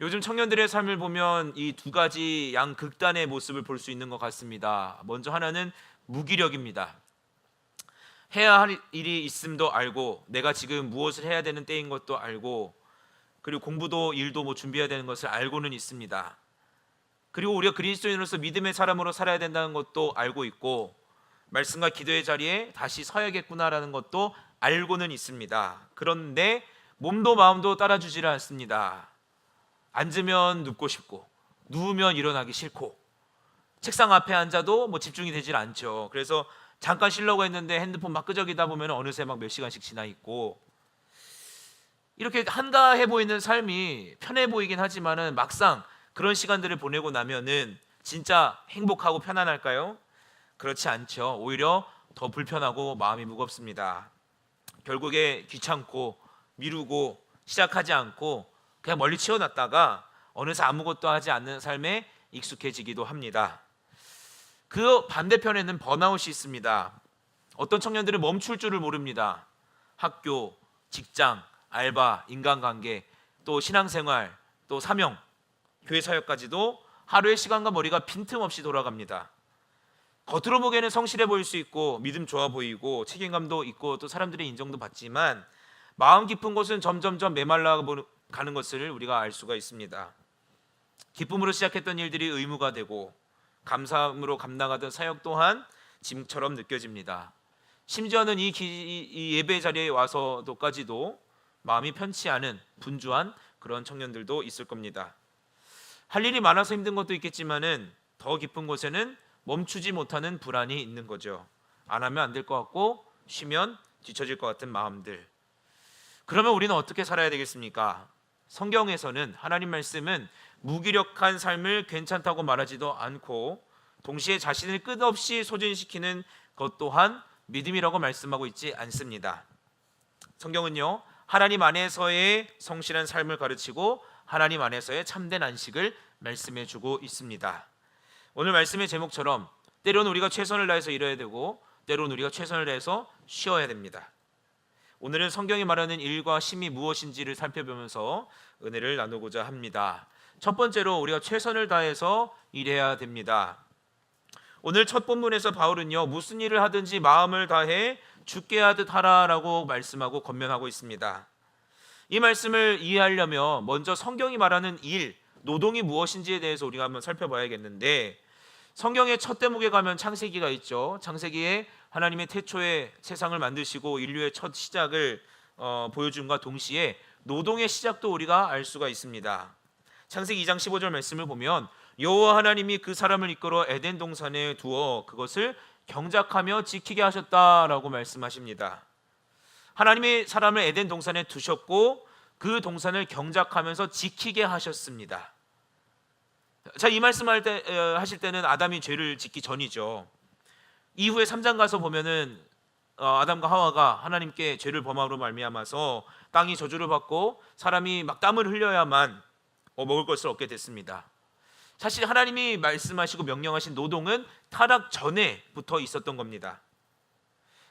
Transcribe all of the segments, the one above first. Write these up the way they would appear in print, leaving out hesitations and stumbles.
요즘 청년들의 삶을 보면 이 두 가지 양극단의 모습을 볼 수 있는 것 같습니다. 먼저 하나는 무기력입니다. 해야 할 일이 있음도 알고, 내가 지금 무엇을 해야 되는 때인 것도 알고, 그리고 공부도 일도 준비해야 되는 것을 알고는 있습니다. 그리고 우리가 그리스도인으로서 믿음의 사람으로 살아야 된다는 것도 알고 있고, 말씀과 기도의 자리에 다시 서야겠구나라는 것도 알고는 있습니다. 그런데 몸도 마음도 따라주지를 않습니다. 앉으면 눕고 싶고, 누우면 일어나기 싫고, 책상 앞에 앉아도 집중이 되질 않죠. 그래서 잠깐 쉬려고 했는데 핸드폰 막 끄적이다 보면 어느새 몇 시간씩 지나 있고, 이렇게 한가해 보이는 삶이 편해 보이긴 하지만은 막상 그런 시간들을 보내고 나면은 진짜 행복하고 편안할까요? 그렇지 않죠. 오히려 더 불편하고 마음이 무겁습니다. 결국에 귀찮고 미루고 시작하지 않고 그냥 멀리 치워놨다가 어느새 아무것도 하지 않는 삶에 익숙해지기도 합니다. 그 반대편에는 번아웃이 있습니다. 어떤 청년들은 멈출 줄을 모릅니다. 학교, 직장, 알바, 인간관계, 또 신앙생활, 또 사명, 교회 사역까지도 하루의 시간과 머리가 빈틈없이 돌아갑니다. 겉으로 보기에는 성실해 보일 수 있고 믿음 좋아 보이고 책임감도 있고 또 사람들의 인정도 받지만 마음 깊은 곳은 점점점 메말라 가는 것을 우리가 알 수가 있습니다. 기쁨으로 시작했던 일들이 의무가 되고 감사함으로 감당하던 사역 또한 짐처럼 느껴집니다. 심지어는 이 예배 자리에 와서도까지도 마음이 편치 않은 분주한 그런 청년들도 있을 겁니다. 할 일이 많아서 힘든 것도 있겠지만은 더 깊은 곳에는 멈추지 못하는 불안이 있는 거죠. 안 하면 안 될 것 같고 쉬면 뒤처질 것 같은 마음들. 그러면 우리는 어떻게 살아야 되겠습니까? 성경에서는 하나님 말씀은 무기력한 삶을 괜찮다고 말하지도 않고 동시에 자신을 끝없이 소진시키는 것 또한 믿음이라고 말씀하고 있지 않습니다. 성경은요, 하나님 안에서의 성실한 삶을 가르치고 하나님 안에서의 참된 안식을 말씀해 주고 있습니다. 오늘 말씀의 제목처럼 때로는 우리가 최선을 다해서 일해야 되고 때로는 우리가 최선을 다해서 쉬어야 됩니다. 오늘은 성경이 말하는 일과 쉼이 무엇인지를 살펴보면서 은혜를 나누고자 합니다. 첫 번째로 우리가 최선을 다해서 일해야 됩니다. 오늘 첫 본문에서 바울은요, 무슨 일을 하든지 마음을 다해 죽게 하듯 하라라고 말씀하고 권면하고 있습니다. 이 말씀을 이해하려면 먼저 성경이 말하는 일, 노동이 무엇인지에 대해서 우리가 한번 살펴봐야겠는데, 성경의 첫 대목에 가면 창세기가 있죠. 창세기에 하나님의 태초에 세상을 만드시고 인류의 첫 시작을 보여줌과 동시에 노동의 시작도 우리가 알 수가 있습니다. 창세기 2장 15절 말씀을 보면 여호와 하나님이 그 사람을 이끌어 에덴 동산에 두어 그것을 경작하며 지키게 하셨다라고 말씀하십니다. 하나님이 사람을 에덴 동산에 두셨고 그 동산을 경작하면서 지키게 하셨습니다. 자, 이 말씀할 때 하실 때는 아담이 죄를 짓기 전이죠. 이후에 3장 가서 보면은 아담과 하와가 하나님께 죄를 범함으로 말미암아서 땅이 저주를 받고 사람이 땀을 흘려야만 먹을 것을 얻게 됐습니다. 사실 하나님이 말씀하시고 명령하신 노동은 타락 전에부터 있었던 겁니다.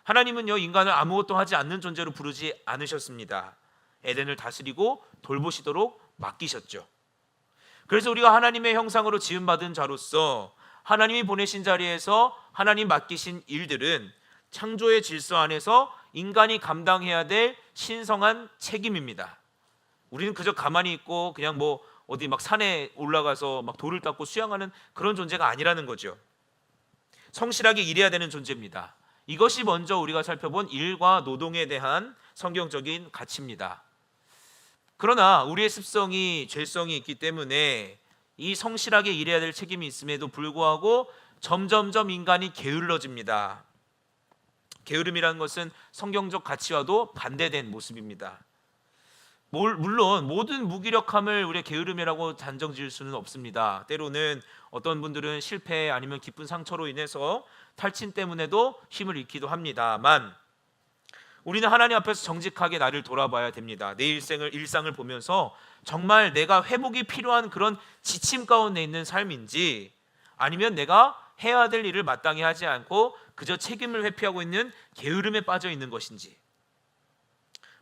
하나님은요, 인간을 아무것도 하지 않는 존재로 부르지 않으셨습니다. 에덴을 다스리고 돌보시도록 맡기셨죠. 그래서 우리가 하나님의 형상으로 지음받은 자로서 하나님이 보내신 자리에서 하나님 맡기신 일들은 창조의 질서 안에서 인간이 감당해야 될 신성한 책임입니다. 우리는 그저 가만히 있고 그냥 어디 산에 올라가서 돌을 닦고 수영하는 그런 존재가 아니라는 거죠. 성실하게 일해야 되는 존재입니다. 이것이 먼저 우리가 살펴본 일과 노동에 대한 성경적인 가치입니다. 그러나 우리의 습성이 죄성이 있기 때문에 이 성실하게 일해야 될 책임이 있음에도 불구하고 점점점 인간이 게을러집니다. 게으름이라는 것은 성경적 가치와도 반대된 모습입니다. 물론 모든 무기력함을 우리의 게으름이라고 단정 지을 수는 없습니다. 때로는 어떤 분들은 실패 아니면 깊은 상처로 인해서 탈진 때문에도 힘을 잃기도 합니다만 우리는 하나님 앞에서 정직하게 나를 돌아봐야 됩니다. 내 일상을 보면서 정말 내가 회복이 필요한 그런 지침 가운데 있는 삶인지 아니면 내가 해야 될 일을 마땅히 하지 않고 그저 책임을 회피하고 있는 게으름에 빠져 있는 것인지,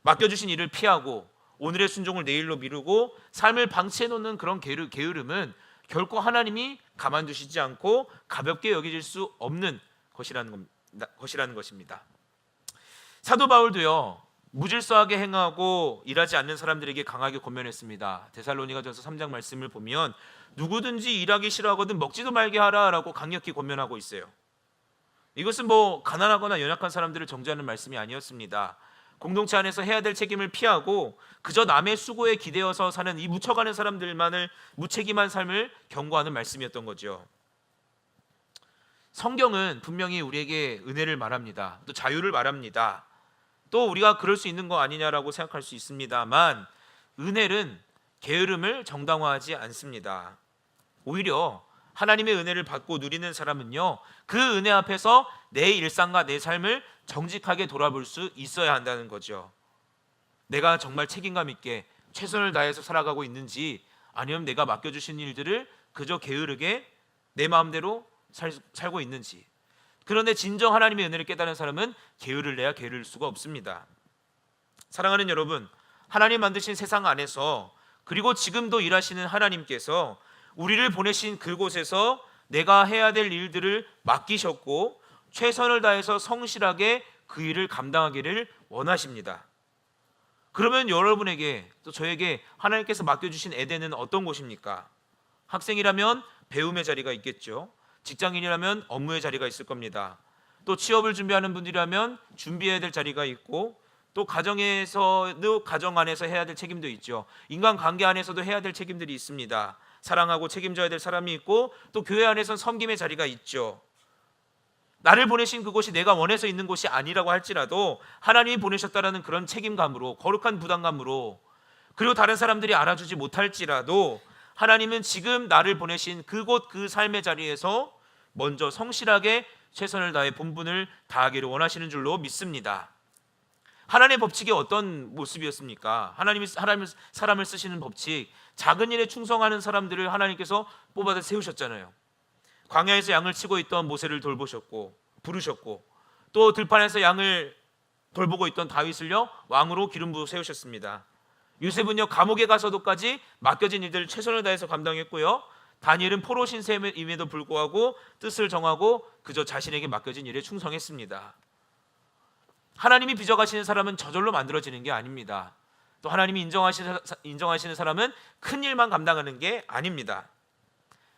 맡겨주신 일을 피하고 오늘의 순종을 내일로 미루고 삶을 방치해 놓는 그런 게으름은 결코 하나님이 가만두시지 않고 가볍게 여기질 수 없는 것이라는 것입니다. 사도 바울도요, 무질서하게 행하고 일하지 않는 사람들에게 강하게 권면했습니다. 데살로니가전서 3장 말씀을 보면 누구든지 일하기 싫어하거든 먹지도 말게 하라라고 강력히 권면하고 있어요. 이것은 가난하거나 연약한 사람들을 정죄하는 말씀이 아니었습니다. 공동체 안에서 해야 될 책임을 피하고 그저 남의 수고에 기대어서 사는 이 묻혀가는 사람들만을 무책임한 삶을 경고하는 말씀이었던 거죠. 성경은 분명히 우리에게 은혜를 말합니다. 또 자유를 말합니다. 또 우리가 그럴 수 있는 거 아니냐라고 생각할 수 있습니다만 은혜는 게으름을 정당화하지 않습니다. 오히려 하나님의 은혜를 받고 누리는 사람은요, 그 은혜 앞에서 내 일상과 내 삶을 정직하게 돌아볼 수 있어야 한다는 거죠. 내가 정말 책임감 있게 최선을 다해서 살아가고 있는지, 아니면 내가 맡겨주신 일들을 그저 게으르게 내 마음대로 살고 있는지. 그런데 진정 하나님의 은혜를 깨달은 사람은 게으를래야 게으를 수가 없습니다. 사랑하는 여러분, 하나님 만드신 세상 안에서, 그리고 지금도 일하시는 하나님께서 우리를 보내신 그곳에서 내가 해야 될 일들을 맡기셨고 최선을 다해서 성실하게 그 일을 감당하기를 원하십니다. 그러면 여러분에게, 또 저에게 하나님께서 맡겨주신 에덴은 어떤 곳입니까? 학생이라면 배움의 자리가 있겠죠. 직장인이라면 업무의 자리가 있을 겁니다. 또 취업을 준비하는 분들이라면 준비해야 될 자리가 있고, 또 가정에서도 가정 안에서 해야 될 책임도 있죠. 인간관계 안에서도 해야 될 책임들이 있습니다. 사랑하고 책임져야 될 사람이 있고, 또 교회 안에서는 섬김의 자리가 있죠. 나를 보내신 그곳이 내가 원해서 있는 곳이 아니라고 할지라도 하나님이 보내셨다라는 그런 책임감으로, 거룩한 부담감으로, 그리고 다른 사람들이 알아주지 못할지라도 하나님은 지금 나를 보내신 그곳 그 삶의 자리에서 먼저 성실하게 최선을 다해 본분을 다하기를 원하시는 줄로 믿습니다. 하나님의 법칙이 어떤 모습이었습니까? 하나님이 사람을 쓰시는 법칙, 작은 일에 충성하는 사람들을 하나님께서 뽑아서 세우셨잖아요. 광야에서 양을 치고 있던 모세를 돌보셨고 부르셨고, 또 들판에서 양을 돌보고 있던 다윗을요 왕으로 기름 부어 세우셨습니다. 요셉은요 감옥에 가서도까지 맡겨진 일들을 최선을 다해서 감당했고요, 다니엘은 포로 신세임에도 불구하고 뜻을 정하고 그저 자신에게 맡겨진 일에 충성했습니다. 하나님이 빚어가시는 사람은 저절로 만들어지는 게 아닙니다. 또 하나님이 인정하시는 사람은 큰 일만 감당하는 게 아닙니다.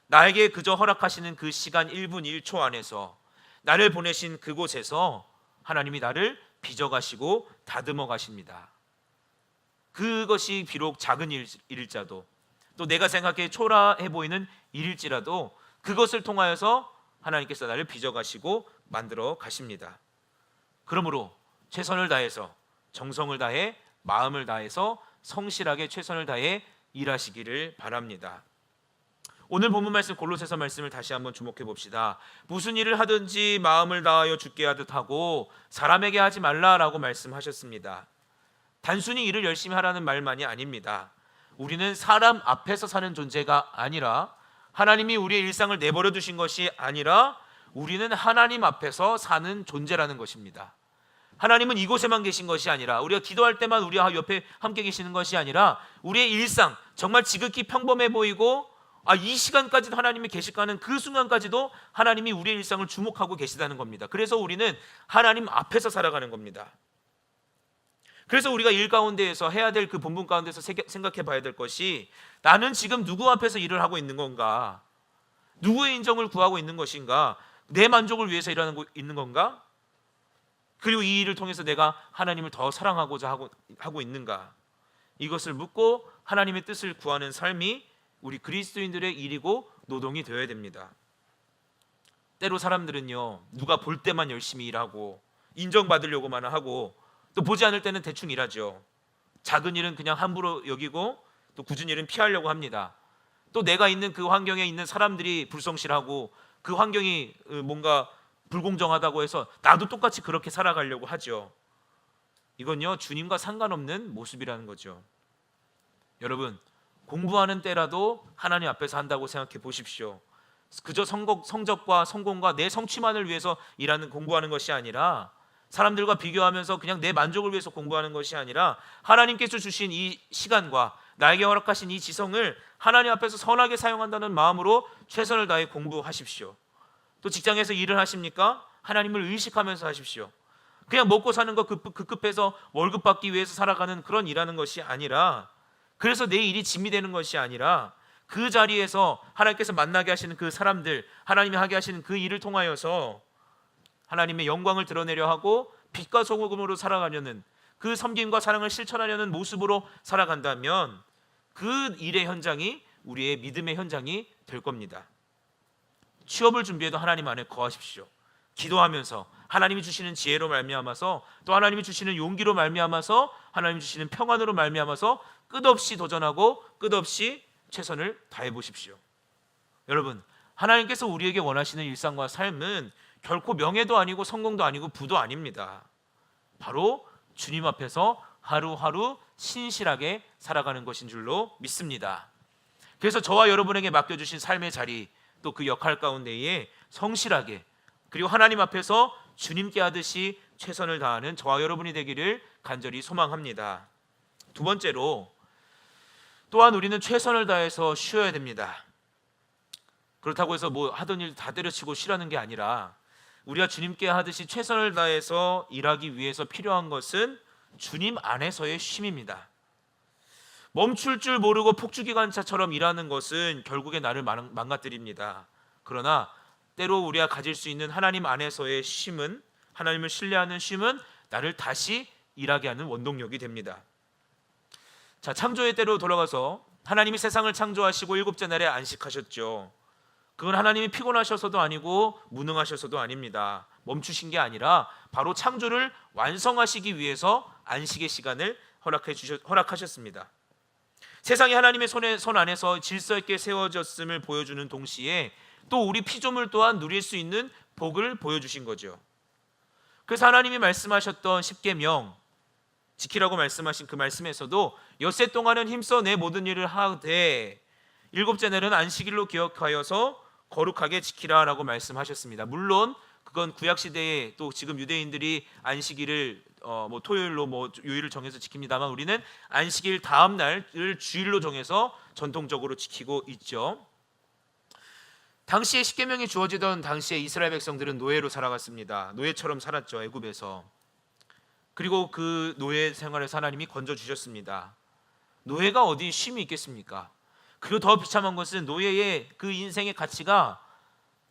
나에게 그저 허락하시는 그 시간 1분 1초 안에서, 나를 보내신 그곳에서 하나님이 나를 빚어가시고 다듬어 가십니다. 그것이 비록 작은 일일지라도, 또 내가 생각해 초라해 보이는 일일지라도 그것을 통하여서 하나님께서 나를 빚어가시고 만들어 가십니다. 그러므로 최선을 다해서, 정성을 다해, 마음을 다해서 성실하게 최선을 다해 일하시기를 바랍니다. 오늘 본문 말씀 골로새서 말씀을 다시 한번 주목해 봅시다. 무슨 일을 하든지 마음을 다하여 주께 하듯 하고 사람에게 하지 말라라고 말씀하셨습니다. 단순히 일을 열심히 하라는 말만이 아닙니다. 우리는 사람 앞에서 사는 존재가 아니라, 하나님이 우리의 일상을 내버려 두신 것이 아니라 우리는 하나님 앞에서 사는 존재라는 것입니다. 하나님은 이곳에만 계신 것이 아니라, 우리가 기도할 때만 우리 옆에 함께 계시는 것이 아니라 우리의 일상, 정말 지극히 평범해 보이고 이 시간까지도 하나님이 계실까 하는 그 순간까지도 하나님이 우리의 일상을 주목하고 계시다는 겁니다. 그래서 우리는 하나님 앞에서 살아가는 겁니다. 그래서 우리가 일 가운데에서 해야 될 그 본분 가운데서 생각해 봐야 될 것이, 나는 지금 누구 앞에서 일을 하고 있는 건가? 누구의 인정을 구하고 있는 것인가? 내 만족을 위해서 일하고 있는 건가? 그리고 이 일을 통해서 내가 하나님을 더 사랑하고자 하고 있는가? 이것을 묻고 하나님의 뜻을 구하는 삶이 우리 그리스도인들의 일이고 노동이 되어야 됩니다. 때로 사람들은요, 누가 볼 때만 열심히 일하고 인정받으려고만 하고, 또 보지 않을 때는 대충 일하죠. 작은 일은 그냥 함부로 여기고, 또 굳은 일은 피하려고 합니다. 또 내가 있는 그 환경에 있는 사람들이 불성실하고 그 환경이 뭔가 불공정하다고 해서 나도 똑같이 그렇게 살아가려고 하죠. 이건요 주님과 상관없는 모습이라는 거죠. 여러분, 공부하는 때라도 하나님 앞에서 한다고 생각해 보십시오. 그저 성적과 성공과 내 성취만을 위해서 일하는, 공부하는 것이 아니라 사람들과 비교하면서 그냥 내 만족을 위해서 공부하는 것이 아니라 하나님께서 주신 이 시간과 나에게 허락하신 이 지성을 하나님 앞에서 선하게 사용한다는 마음으로 최선을 다해 공부하십시오. 또 직장에서 일을 하십니까? 하나님을 의식하면서 하십시오. 그냥 먹고 사는 거 급급해서 월급 받기 위해서 살아가는 그런 일하는 것이 아니라, 그래서 내 일이 짐이 되는 것이 아니라 그 자리에서 하나님께서 만나게 하시는 그 사람들, 하나님이 하게 하시는 그 일을 통하여서 하나님의 영광을 드러내려 하고 빛과 소금으로 살아가려는, 그 섬김과 사랑을 실천하려는 모습으로 살아간다면 그 일의 현장이 우리의 믿음의 현장이 될 겁니다. 취업을 준비해도 하나님 안에 거하십시오. 기도하면서 하나님이 주시는 지혜로 말미암아서, 또 하나님이 주시는 용기로 말미암아서, 하나님이 주시는 평안으로 말미암아서 끝없이 도전하고 끝없이 최선을 다해 보십시오. 여러분, 하나님께서 우리에게 원하시는 일상과 삶은 결코 명예도 아니고 성공도 아니고 부도 아닙니다. 바로 주님 앞에서 하루하루 신실하게 살아가는 것인 줄로 믿습니다. 그래서 저와 여러분에게 맡겨주신 삶의 자리, 또 그 역할 가운데에 성실하게, 그리고 하나님 앞에서 주님께 하듯이 최선을 다하는 저와 여러분이 되기를 간절히 소망합니다. 두 번째로, 또한 우리는 최선을 다해서 쉬어야 됩니다. 그렇다고 해서 뭐 하던 일 다 때려치고 쉬라는 게 아니라, 우리가 주님께 하듯이 최선을 다해서 일하기 위해서 필요한 것은 주님 안에서의 쉼입니다. 멈출 줄 모르고 폭주기관차처럼 일하는 것은 결국에 나를 망가뜨립니다. 그러나 때로 우리가 가질 수 있는 하나님 안에서의 쉼은, 하나님을 신뢰하는 쉼은 나를 다시 일하게 하는 원동력이 됩니다. 자, 창조의 때로 돌아가서 하나님이 세상을 창조하시고 일곱째 날에 안식하셨죠. 그건 하나님이 피곤하셔서도 아니고 무능하셔서도 아닙니다. 멈추신 게 아니라 바로 창조를 완성하시기 위해서 안식의 시간을 허락하셨습니다. 세상이 하나님의 손 안에서 질서 있게 세워졌음을 보여주는 동시에 또 우리 피조물 또한 누릴 수 있는 복을 보여주신 거죠. 그래서 하나님이 말씀하셨던 십계명, 지키라고 말씀하신 그 말씀에서도 엿새 동안은 힘써 내 모든 일을 하되 일곱째 날은 안식일로 기억하여서 거룩하게 지키라라고 말씀하셨습니다. 물론 그건 구약 시대에 또 지금 유대인들이 안식일을 토요일로 요일을 정해서 지킵니다만, 우리는 안식일 다음 날을 주일로 정해서 전통적으로 지키고 있죠. 당시에 십계명이 주어지던 당시에 이스라엘 백성들은 노예로 살아갔습니다. 노예처럼 살았죠, 애굽에서. 그리고 그 노예 생활에서 하나님이 건져 주셨습니다. 노예가 어디 쉼이 있겠습니까? 그리고 더 비참한 것은 노예의 그 인생의 가치가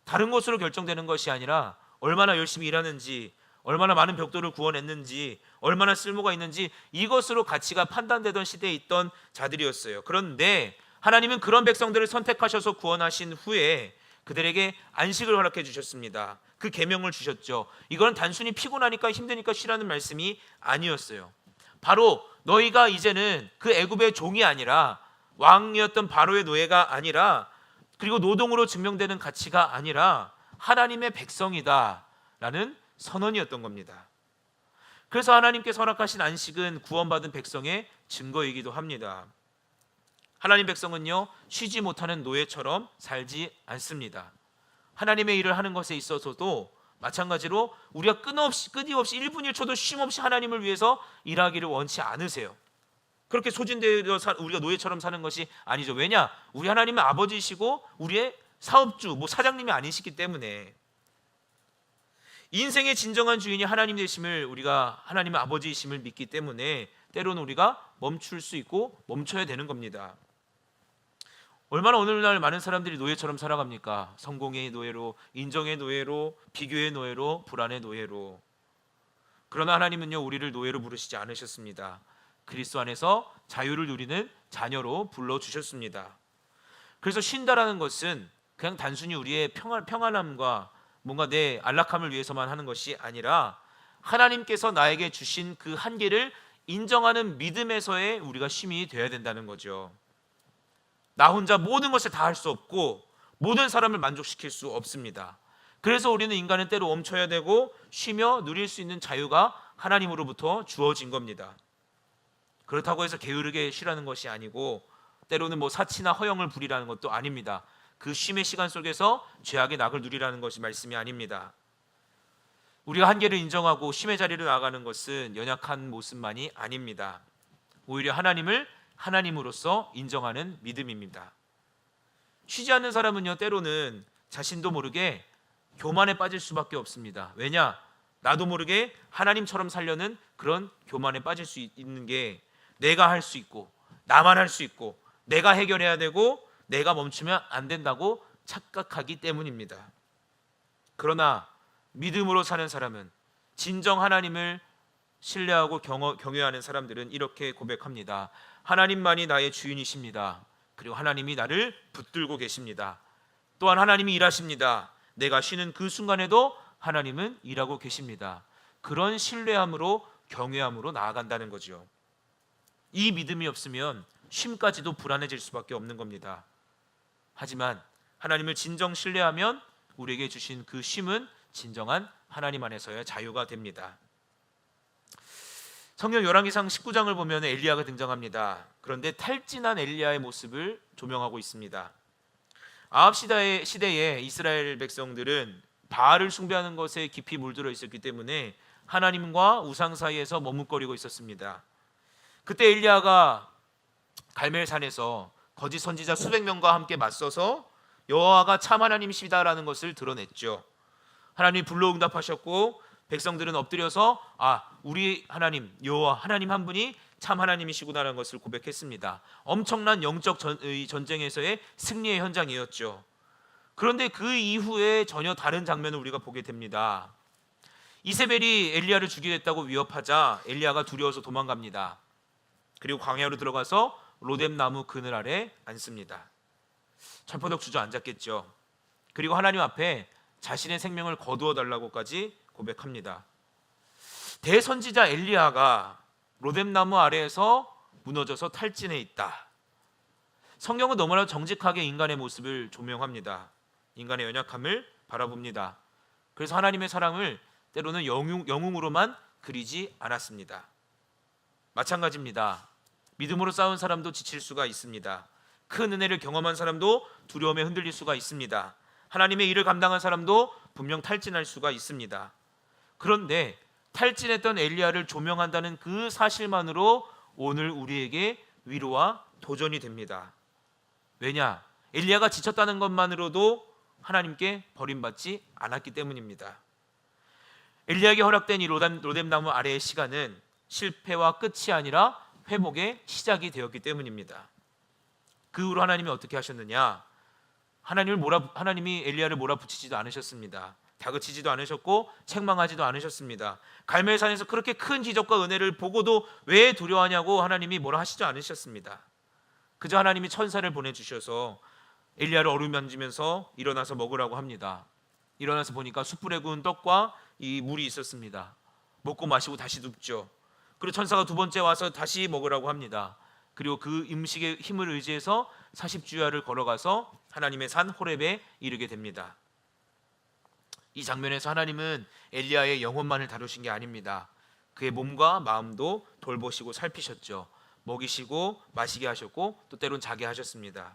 다른 것으로 결정되는 것이 아니라 얼마나 열심히 일하는지, 얼마나 많은 벽돌을 구워냈는지, 얼마나 쓸모가 있는지, 이것으로 가치가 판단되던 시대에 있던 자들이었어요. 그런데 하나님은 그런 백성들을 선택하셔서 구원하신 후에 그들에게 안식을 허락해 주셨습니다. 그 계명을 주셨죠. 이건 단순히 피곤하니까 힘드니까 쉬라는 말씀이 아니었어요. 바로 너희가 이제는 그 애굽의 종이 아니라, 왕이었던 바로의 노예가 아니라, 그리고 노동으로 증명되는 가치가 아니라 하나님의 백성이다라는 선언이었던 겁니다. 그래서 하나님께서 허락하신 안식은 구원받은 백성의 증거이기도 합니다. 하나님 백성은요, 쉬지 못하는 노예처럼 살지 않습니다. 하나님의 일을 하는 것에 있어서도 마찬가지로 우리가 끊임없이 1분 1초도 쉼없이 하나님을 위해서 일하기를 원치 않으세요. 그렇게 소진되어 우리가 노예처럼 사는 것이 아니죠. 왜냐? 우리 하나님은 아버지이시고 우리의 사업주, 사장님이 아니시기 때문에. 인생의 진정한 주인이 하나님 되심을, 우리가 하나님의 아버지이심을 믿기 때문에 때로는 우리가 멈출 수 있고 멈춰야 되는 겁니다. 얼마나 오늘날 많은 사람들이 노예처럼 살아갑니까? 성공의 노예로, 인정의 노예로, 비교의 노예로, 불안의 노예로. 그러나 하나님은요, 우리를 노예로 부르시지 않으셨습니다. 그리스도 안에서 자유를 누리는 자녀로 불러주셨습니다. 그래서 쉰다라는 것은 그냥 단순히 우리의 평안함과 뭔가 내 안락함을 위해서만 하는 것이 아니라, 하나님께서 나에게 주신 그 한계를 인정하는 믿음에서의 우리가 쉼이 되어야 된다는 거죠. 나 혼자 모든 것을 다 할 수 없고 모든 사람을 만족시킬 수 없습니다. 그래서 우리는 인간은 때로 멈춰야 되고 쉬며 누릴 수 있는 자유가 하나님으로부터 주어진 겁니다. 그렇다고 해서 게으르게 쉬라는 것이 아니고, 때로는 사치나 허영을 부리라는 것도 아닙니다. 그 쉼의 시간 속에서 죄악의 낙을 누리라는 것이 말씀이 아닙니다. 우리가 한계를 인정하고 쉼의 자리로 나아가는 것은 연약한 모습만이 아닙니다. 오히려 하나님을 하나님으로서 인정하는 믿음입니다. 쉬지 않는 사람은요, 때로는 자신도 모르게 교만에 빠질 수밖에 없습니다. 왜냐? 나도 모르게 하나님처럼 살려는 그런 교만에 빠질 수 있는 게, 내가 할 수 있고 나만 할 수 있고 내가 해결해야 되고 내가 멈추면 안 된다고 착각하기 때문입니다. 그러나 믿음으로 사는 사람은, 진정 하나님을 신뢰하고 경외하는 사람들은 이렇게 고백합니다. 하나님만이 나의 주인이십니다. 그리고 하나님이 나를 붙들고 계십니다. 또한 하나님이 일하십니다. 내가 쉬는 그 순간에도 하나님은 일하고 계십니다. 그런 신뢰함으로, 경외함으로 나아간다는 거죠. 이 믿음이 없으면 쉼까지도 불안해질 수밖에 없는 겁니다. 하지만 하나님을 진정 신뢰하면 우리에게 주신 그 쉼은 진정한 하나님 안에서의 자유가 됩니다. 성경 열왕기상 19장을 보면 엘리야가 등장합니다. 그런데 탈진한 엘리야의 모습을 조명하고 있습니다. 아합 시대에 이스라엘 백성들은 바알을 숭배하는 것에 깊이 물들어 있었기 때문에 하나님과 우상 사이에서 머뭇거리고 있었습니다. 그때 엘리야가 갈멜산에서 거짓 선지자 수백 명과 함께 맞서서 여호와가 참 하나님이시다라는 것을 드러냈죠. 하나님이 불러 응답하셨고 백성들은 엎드려서 우리 하나님 여호와 하나님 한 분이 참 하나님이시구나라는 것을 고백했습니다. 엄청난 영적 전쟁에서의 승리의 현장이었죠. 그런데 그 이후에 전혀 다른 장면을 우리가 보게 됩니다. 이세벨이 엘리야를 죽이겠다고 위협하자 엘리야가 두려워서 도망갑니다. 그리고 광야로 들어가서 로뎀 나무 그늘 아래 앉습니다. 철퍼덕 주저앉았겠죠. 그리고 하나님 앞에 자신의 생명을 거두어 달라고까지 고백합니다. 대선지자 엘리야가 로뎀 나무 아래에서 무너져서 탈진해 있다. 성경은 너무나 정직하게 인간의 모습을 조명합니다. 인간의 연약함을 바라봅니다. 그래서 하나님의 사랑을 때로는 영웅으로만 그리지 않았습니다. 마찬가지입니다. 믿음으로 싸운 사람도 지칠 수가 있습니다. 큰 은혜를 경험한 사람도 두려움에 흔들릴 수가 있습니다. 하나님의 일을 감당한 사람도 분명 탈진할 수가 있습니다. 그런데 탈진했던 엘리야를 조명한다는 그 사실만으로 오늘 우리에게 위로와 도전이 됩니다. 왜냐? 엘리야가 지쳤다는 것만으로도 하나님께 버림받지 않았기 때문입니다. 엘리야에게 허락된 이 로뎀 나무 아래의 시간은 실패와 끝이 아니라 회복의 시작이 되었기 때문입니다. 그 후로 하나님이 어떻게 하셨느냐? 하나님이 엘리야를 몰아붙이지도 않으셨습니다. 다그치지도 않으셨고 책망하지도 않으셨습니다. 갈멜산에서 그렇게 큰 기적과 은혜를 보고도 왜 두려워하냐고 하나님이 뭐라 하시지 않으셨습니다. 그저 하나님이 천사를 보내주셔서 엘리야를 어루만지면서 일어나서 먹으라고 합니다. 일어나서 보니까 숯불에 구운 떡과 이 물이 있었습니다. 먹고 마시고 다시 눕죠. 그리고 천사가 두 번째 와서 다시 먹으라고 합니다. 그리고 그 음식의 힘을 의지해서 40주야를 걸어가서 하나님의 산 호렙에 이르게 됩니다. 이 장면에서 하나님은 엘리야의 영혼만을 다루신 게 아닙니다. 그의 몸과 마음도 돌보시고 살피셨죠. 먹이시고 마시게 하셨고 또 때론 자게 하셨습니다.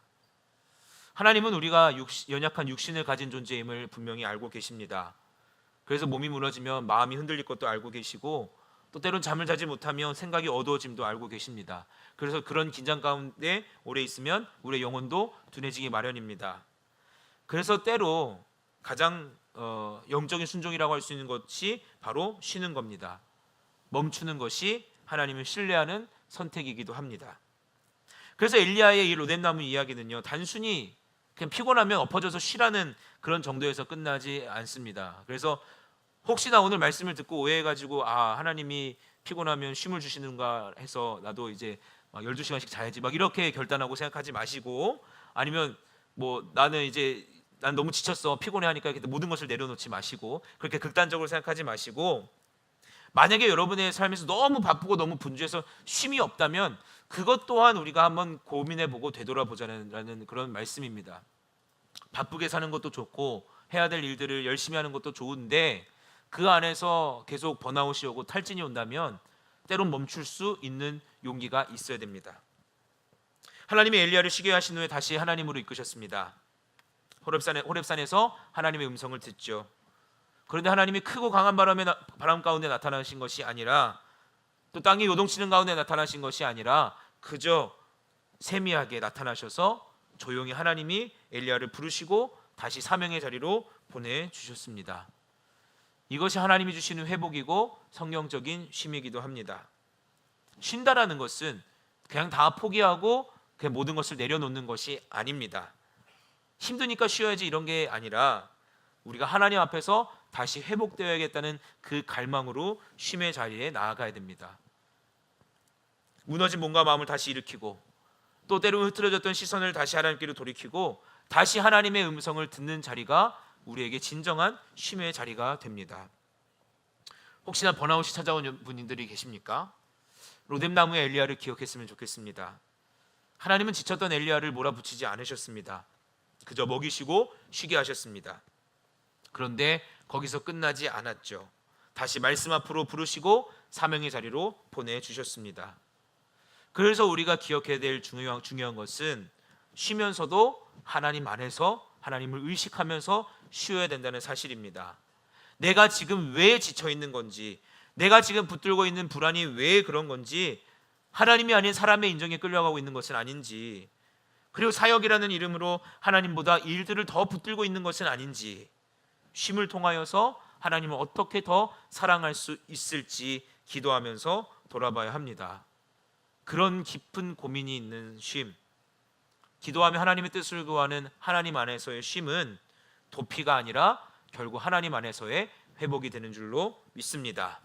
하나님은 우리가 연약한 육신을 가진 존재임을 분명히 알고 계십니다. 그래서 몸이 무너지면 마음이 흔들릴 것도 알고 계시고 또 때론 잠을 자지 못하면 생각이 어두워짐도 알고 계십니다. 그래서 그런 긴장 가운데 오래 있으면 우리의 영혼도 둔해지기 마련입니다. 그래서 때로 가장 영적인 순종이라고 할 수 있는 것이 바로 쉬는 겁니다. 멈추는 것이 하나님을 신뢰하는 선택이기도 합니다. 그래서 엘리야의 이 로뎀나무 이야기는요, 단순히 그냥 피곤하면 엎어져서 쉬라는 그런 정도에서 끝나지 않습니다. 그래서 혹시나 오늘 말씀을 듣고 오해해가지고 하나님이 피곤하면 쉼을 주시는가 해서 나도 이제 12시간씩 자야지 막 이렇게 결단하고 생각하지 마시고, 아니면 난 너무 지쳤어 피곤해 하니까 모든 것을 내려놓지 마시고 그렇게 극단적으로 생각하지 마시고, 만약에 여러분의 삶에서 너무 바쁘고 너무 분주해서 쉼이 없다면 그것 또한 우리가 한번 고민해보고 되돌아보자는 그런 말씀입니다. 바쁘게 사는 것도 좋고 해야 될 일들을 열심히 하는 것도 좋은데 그 안에서 계속 번아웃이 오고 탈진이 온다면 때론 멈출 수 있는 용기가 있어야 됩니다. 하나님이 엘리야를 쉬게 하신 후에 다시 하나님으로 이끄셨습니다. 호렙산에서 하나님의 음성을 듣죠. 그런데 하나님이 크고 강한 바람 가운데 나타나신 것이 아니라, 또 땅이 요동치는 가운데 나타나신 것이 아니라 그저 세미하게 나타나셔서 조용히 하나님이 엘리야를 부르시고 다시 사명의 자리로 보내주셨습니다. 이것이 하나님이 주시는 회복이고 성경적인 쉼이기도 합니다. 쉰다라는 것은 그냥 다 포기하고 그냥 모든 것을 내려놓는 것이 아닙니다. 힘드니까 쉬어야지 이런 게 아니라 우리가 하나님 앞에서 다시 회복되어야겠다는 그 갈망으로 쉼의 자리에 나아가야 됩니다. 무너진 몸과 마음을 다시 일으키고, 또 때로 흐트러졌던 시선을 다시 하나님께로 돌이키고 다시 하나님의 음성을 듣는 자리가 우리에게 진정한 쉼의 자리가 됩니다. 혹시나 번아웃이 찾아온 분들이 계십니까? 로뎀나무의 엘리야를 기억했으면 좋겠습니다. 하나님은 지쳤던 엘리야를 몰아붙이지 않으셨습니다. 그저 먹이시고 쉬게 하셨습니다. 그런데 거기서 끝나지 않았죠. 다시 말씀 앞으로 부르시고 사명의 자리로 보내주셨습니다. 그래서 우리가 기억해야 될 중요한 것은 쉬면서도 하나님 안에서 하나님을 의식하면서 쉬어야 된다는 사실입니다. 내가 지금 왜 지쳐 있는 건지, 내가 지금 붙들고 있는 불안이 왜 그런 건지, 하나님이 아닌 사람의 인정에 끌려가고 있는 것은 아닌지, 그리고 사역이라는 이름으로 하나님보다 일들을 더 붙들고 있는 것은 아닌지, 쉼을 통하여서 하나님을 어떻게 더 사랑할 수 있을지 기도하면서 돌아봐야 합니다. 그런 깊은 고민이 있는 쉼, 기도하며 하나님의 뜻을 구하는 하나님 안에서의 쉼은 도피가 아니라 결국 하나님 안에서의 회복이 되는 줄로 믿습니다.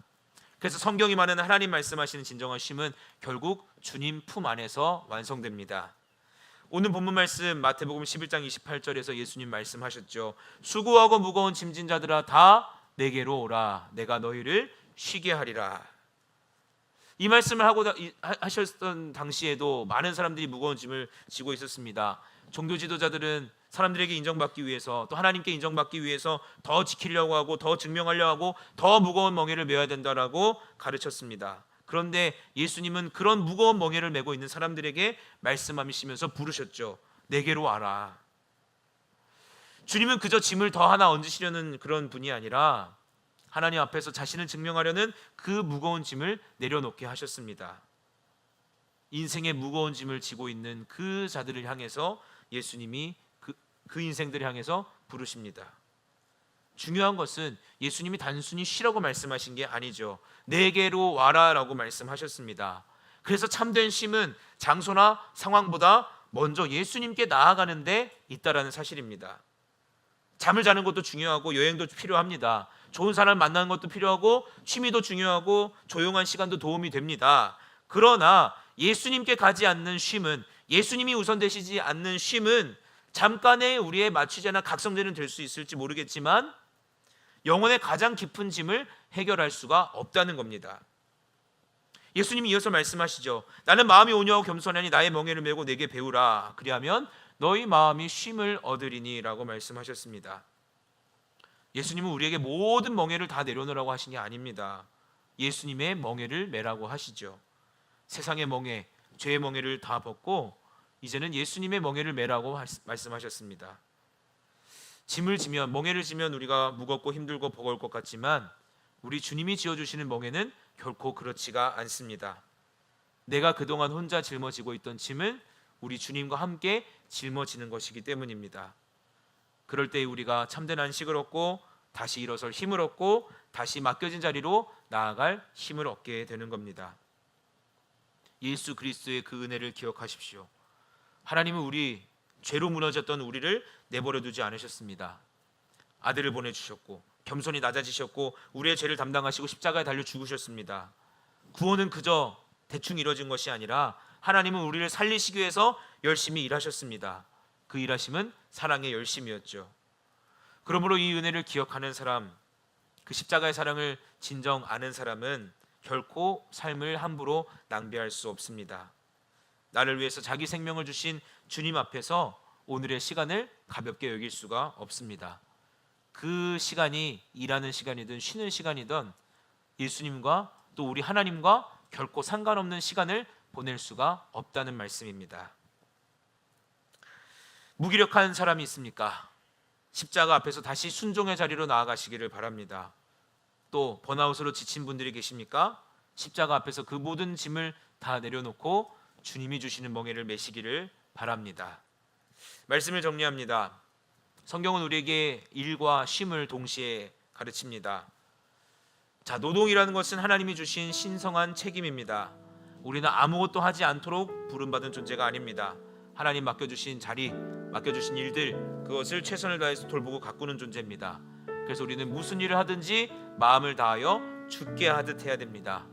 그래서 성경이 말하는 하나님 말씀하시는 진정한 쉼은 결국 주님 품 안에서 완성됩니다. 오늘 본문 말씀 마태복음 11장 28절에서 예수님 말씀하셨죠. 수고하고 무거운 짐진 자들아 다 내게로 오라. 내가 너희를 쉬게 하리라. 이 말씀을 하셨던 당시에도 많은 사람들이 무거운 짐을 지고 있었습니다. 종교 지도자들은 사람들에게 인정받기 위해서, 또 하나님께 인정받기 위해서 더 지키려고 하고 더 증명하려고 하고 더 무거운 멍에를 메어야 된다라고 가르쳤습니다. 그런데 예수님은 그런 무거운 멍에를 메고 있는 사람들에게 말씀하시면서 부르셨죠. 내게로 와라. 주님은 그저 짐을 더 하나 얹으시려는 그런 분이 아니라 하나님 앞에서 자신을 증명하려는 그 무거운 짐을 내려놓게 하셨습니다. 인생의 무거운 짐을 지고 있는 그 자들을 향해서 예수님이 그 인생들을 향해서 부르십니다. 중요한 것은 예수님이 단순히 쉬라고 말씀하신 게 아니죠. 내게로 와라라고 말씀하셨습니다. 그래서 참된 쉼은 장소나 상황보다 먼저 예수님께 나아가는 데 있다라는 사실입니다. 잠을 자는 것도 중요하고 여행도 필요합니다. 좋은 사람을 만나는 것도 필요하고 취미도 중요하고 조용한 시간도 도움이 됩니다. 그러나 예수님께 가지 않는 쉼은, 예수님이 우선되시지 않는 쉼은 잠깐의 우리의 마취제나 각성제는 될 수 있을지 모르겠지만 영혼의 가장 깊은 짐을 해결할 수가 없다는 겁니다. 예수님이 이어서 말씀하시죠. 나는 마음이 온유하고 겸손하니 나의 멍에를 메고 내게 배우라. 그리하면 너희 마음이 쉼을 얻으리니 라고 말씀하셨습니다. 예수님은 우리에게 모든 멍에를 다 내려놓으라고 하신 게 아닙니다. 예수님의 멍에를 메라고 하시죠. 세상의 멍에, 죄의 멍에를 다 벗고 이제는 예수님의 멍에를 메라고 말씀하셨습니다. 짐을 지면, 멍에를 지면 우리가 무겁고 힘들고 버거울 것 같지만 우리 주님이 지어주시는 멍에는 결코 그렇지가 않습니다. 내가 그동안 혼자 짊어지고 있던 짐은 우리 주님과 함께 짊어지는 것이기 때문입니다. 그럴 때 우리가 참된 안식을 얻고 다시 일어설 힘을 얻고 다시 맡겨진 자리로 나아갈 힘을 얻게 되는 겁니다. 예수 그리스도의 그 은혜를 기억하십시오. 하나님은 우리 죄로 무너졌던 우리를 내버려 두지 않으셨습니다. 아들을 보내주셨고 겸손히 낮아지셨고 우리의 죄를 담당하시고 십자가에 달려 죽으셨습니다. 구원은 그저 대충 이루어진 것이 아니라 하나님은 우리를 살리시기 위해서 열심히 일하셨습니다. 그 일하심은 사랑의 열심이었죠. 그러므로 이 은혜를 기억하는 사람, 그 십자가의 사랑을 진정 아는 사람은 결코 삶을 함부로 낭비할 수 없습니다. 나를 위해서 자기 생명을 주신 주님 앞에서 오늘의 시간을 가볍게 여길 수가 없습니다. 그 시간이 일하는 시간이든 쉬는 시간이든 예수님과 또 우리 하나님과 결코 상관없는 시간을 보낼 수가 없다는 말씀입니다. 무기력한 사람이 있습니까? 십자가 앞에서 다시 순종의 자리로 나아가시기를 바랍니다. 또 번아웃으로 지친 분들이 계십니까? 십자가 앞에서 그 모든 짐을 다 내려놓고 주님이 주시는 멍에를 메시기를 바랍니다. 말씀을 정리합니다. 성경은 우리에게 일과 쉼을 동시에 가르칩니다. 자, 노동이라는 것은 하나님이 주신 신성한 책임입니다. 우리는 아무것도 하지 않도록 부름받은 존재가 아닙니다. 하나님 맡겨주신 자리, 맡겨주신 일들, 그것을 최선을 다해서 돌보고 가꾸는 존재입니다. 그래서 우리는 무슨 일을 하든지 마음을 다하여 주께 하듯 해야 됩니다.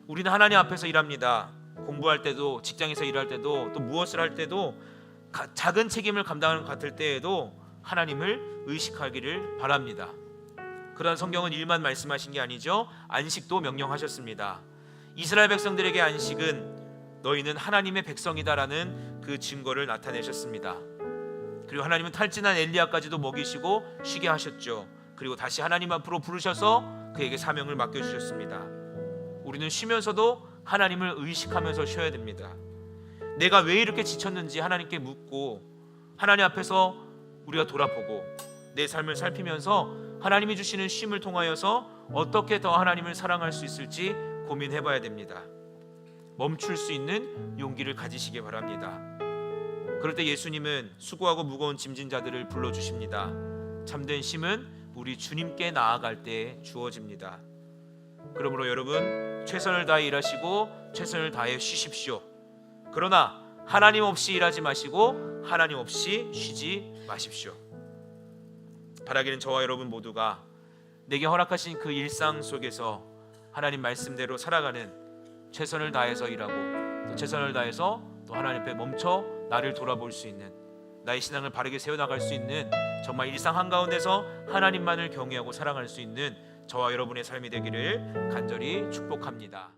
우리는 하나님 앞에서 일합니다. 공부할 때도, 직장에서 일할 때도, 또 무엇을 할 때도, 작은 책임을 감당하는 것 같을 때에도 하나님을 의식하기를 바랍니다. 그러나 성경은 일만 말씀하신 게 아니죠. 안식도 명령하셨습니다. 이스라엘 백성들에게 안식은 너희는 하나님의 백성이다라는 그 증거를 나타내셨습니다. 그리고 하나님은 탈진한 엘리야까지도 먹이시고 쉬게 하셨죠. 그리고 다시 하나님 앞으로 부르셔서 그에게 사명을 맡겨주셨습니다. 우리는 쉬면서도 하나님을 의식하면서 쉬어야 됩니다. 내가 왜 이렇게 지쳤는지 하나님께 묻고, 하나님 앞에서 우리가 돌아보고 내 삶을 살피면서 하나님이 주시는 쉼을 통하여서 어떻게 더 하나님을 사랑할 수 있을지 고민해봐야 됩니다. 멈출 수 있는 용기를 가지시기 바랍니다. 그럴 때 예수님은 수고하고 무거운 짐진 자들을 불러주십니다. 참된 쉼은 우리 주님께 나아갈 때 주어집니다. 그러므로 여러분, 최선을 다해 일하시고 최선을 다해 쉬십시오. 그러나 하나님 없이 일하지 마시고 하나님 없이 쉬지 마십시오. 바라기는 저와 여러분 모두가 내게 허락하신 그 일상 속에서 하나님 말씀대로 살아가는, 최선을 다해서 일하고 또 최선을 다해서 또 하나님 앞에 멈춰 나를 돌아볼 수 있는, 나의 신앙을 바르게 세워나갈 수 있는, 정말 일상 한가운데서 하나님만을 경외하고 사랑할 수 있는 저와 여러분의 삶이 되기를 간절히 축복합니다.